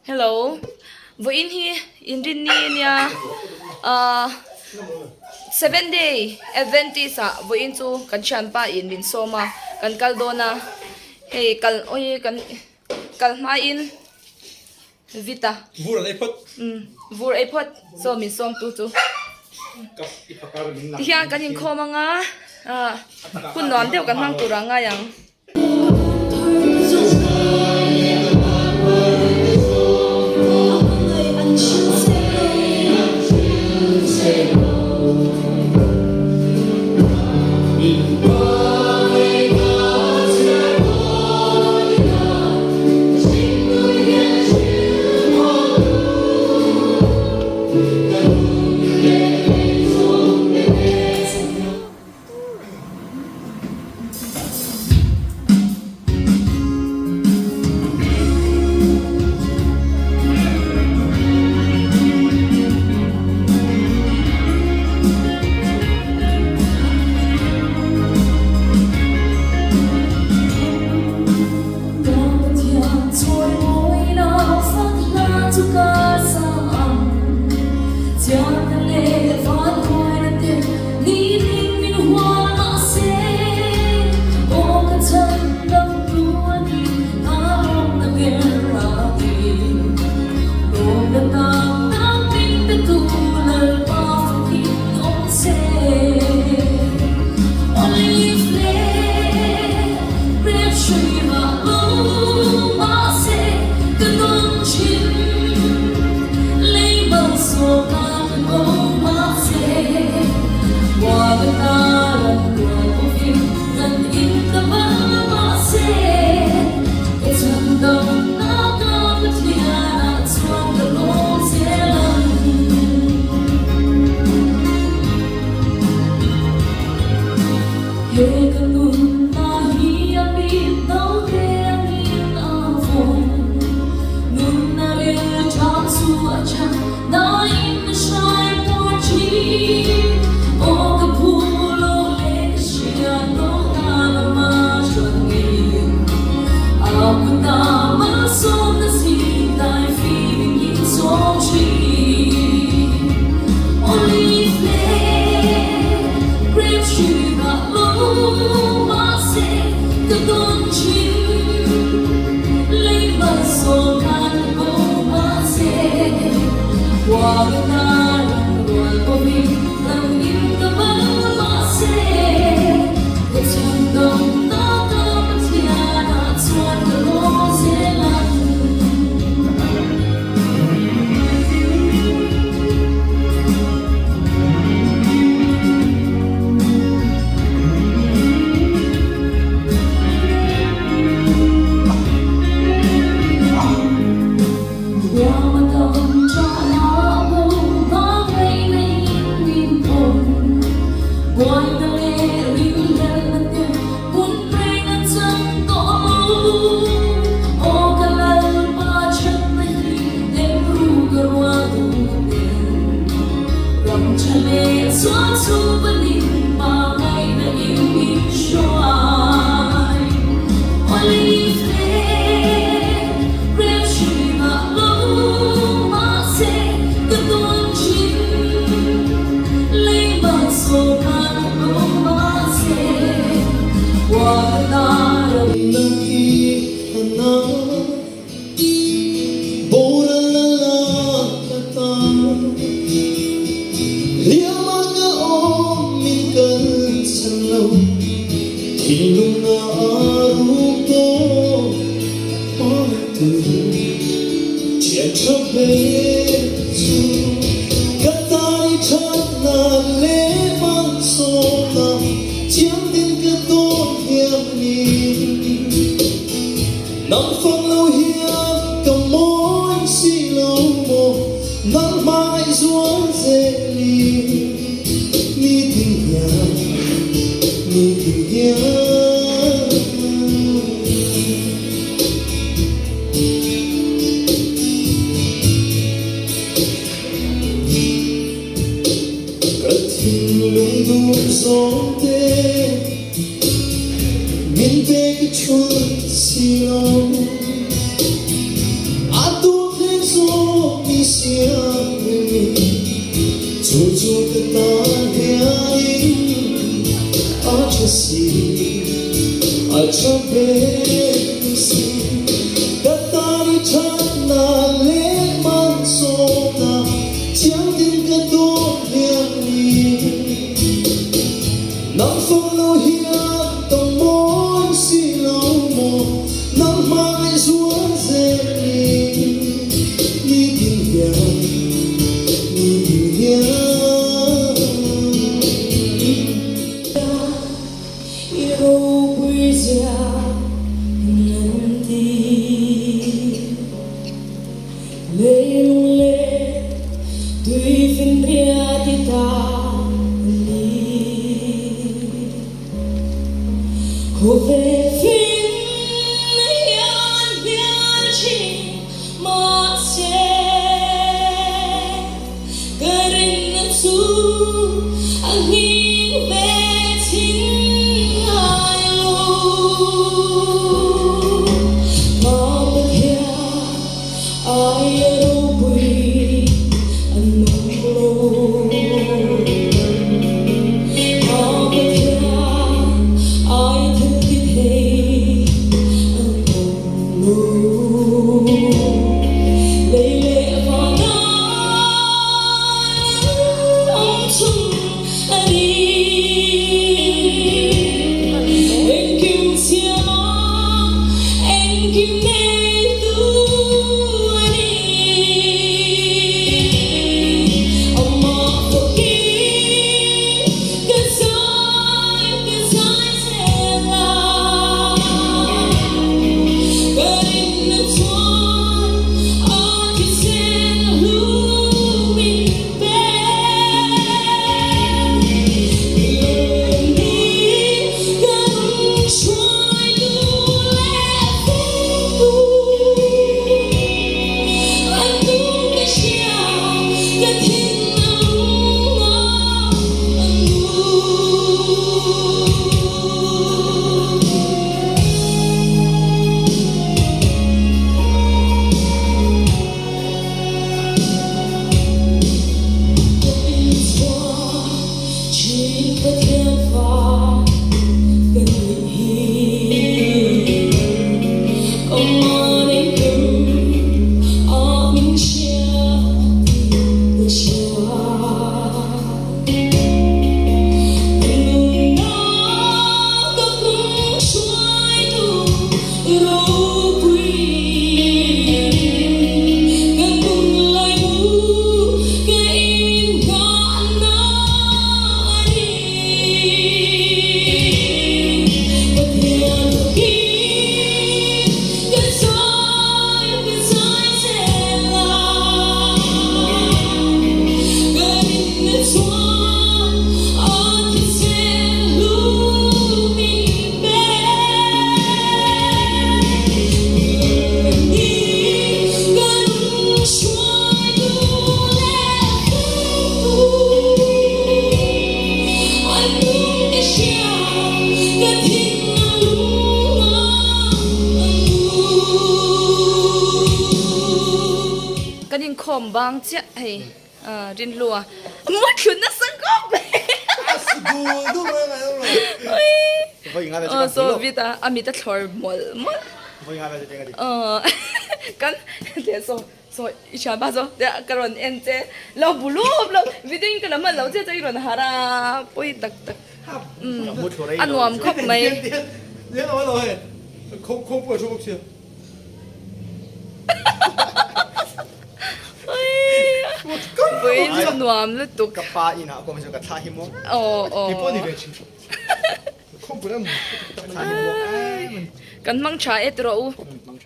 Hello. Vô in hi in rin ni nia 7 day Adventist vô in chu kan chan pa in min soma kan kaldona hey kal oi kal ma in vita vur ai phot vur ai phot so min som tu kap ipakar min na hian kan in khoma nga kun non deu kan mang turanga yang khom bang chết hay rin lùa mất khuyến nó sân gốc so vita amita thor mol mol kan để so isha ba so để karon ente lo bulub lo vidin kana man lo che chai ron hara poi tak tak anwam khop mai nhớ nói rồi không vừa số bốc xưa với trong nuam lúc tục cặp ba in hả còn mình cặp thay hiếm oh thì có gì về chứ không vừa lắm thay hiếm kan mang cha etro mang